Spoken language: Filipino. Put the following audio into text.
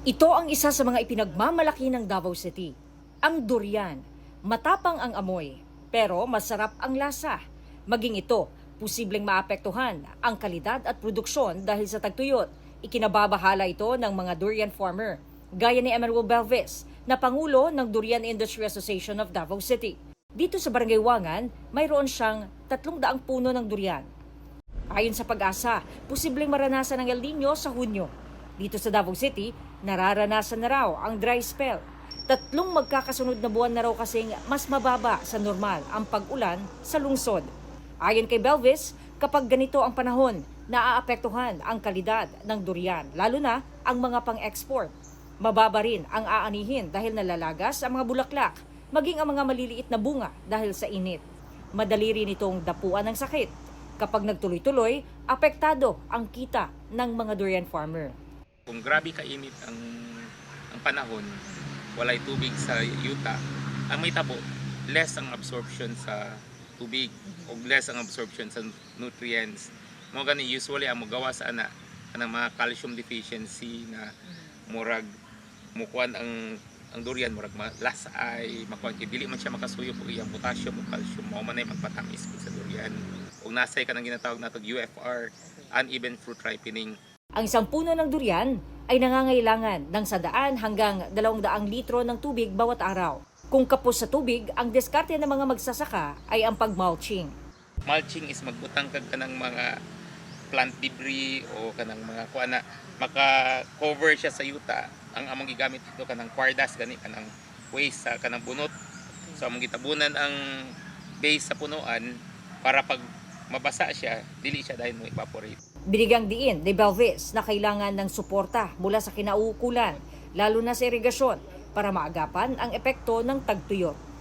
Ito ang isa sa mga ipinagmamalaki ng Davao City, ang durian. Matapang ang amoy, pero masarap ang lasa. Maging ito, posibleng maapektuhan ang kalidad at produksyon dahil sa tagtuyot. Ikinababahala ito ng mga durian farmer, gaya ni Emmanuel Belvis, na Pangulo ng Durian Industry Association of Davao City. Dito sa Barangay Wangan, mayroon siyang 300 puno ng durian. Ayon sa Pag-asa, posibleng maranasan ng El Nino sa Hunyo. Dito sa Davao City, nararanasan na raw ang dry spell. 3 magkakasunod na buwan na raw kasing mas mababa sa normal ang pag-ulan sa lungsod. Ayon kay Belvis, kapag ganito ang panahon, naaapektuhan ang kalidad ng durian, lalo na ang mga pang-export. Mababa rin ang aanihin dahil nalalagas ang mga bulaklak, maging ang mga maliliit na bunga dahil sa init. Madali rin itong dapuan ng sakit. Kapag nagtuloy-tuloy, apektado ang kita ng mga durian farmer. Kung grabe kainit ang panahon, walay tubig sa yuta, ang may tabo, less ang absorption sa tubig o less ang absorption sa nutrients. Mo gani usually ang magawa sa ana kanang mga calcium deficiency na murag mukuan ang durian murag lasay, makuan kay dili man siya makasuyo og iyang potassium o calcium, mao man ay magpatamis sa durian. Ug nasay kanang ginatawag natog UFR, uneven fruit ripening. Ang isang puno ng durian ay nangangailangan ng 100 hanggang 200 litro ng tubig bawat araw. Kung kapos sa tubig, ang diskarte ng mga magsasaka ay ang pag-mulching. Mulching is magbutang kag kanang mga plant debris o kanang mga kuana maka-cover siya sa yuta. Ang among gigamit dito kanang kwardas gani kanang waste sa kanang bunot. So among gitabunan ang base sa punuan para pag mabasa siya, dili siya dahil mo evaporate. Binigyang diin ni Belvis na kailangan ng suporta mula sa kinauukulan, lalo na sa irigasyon, para maagapan ang epekto ng tagtuyot.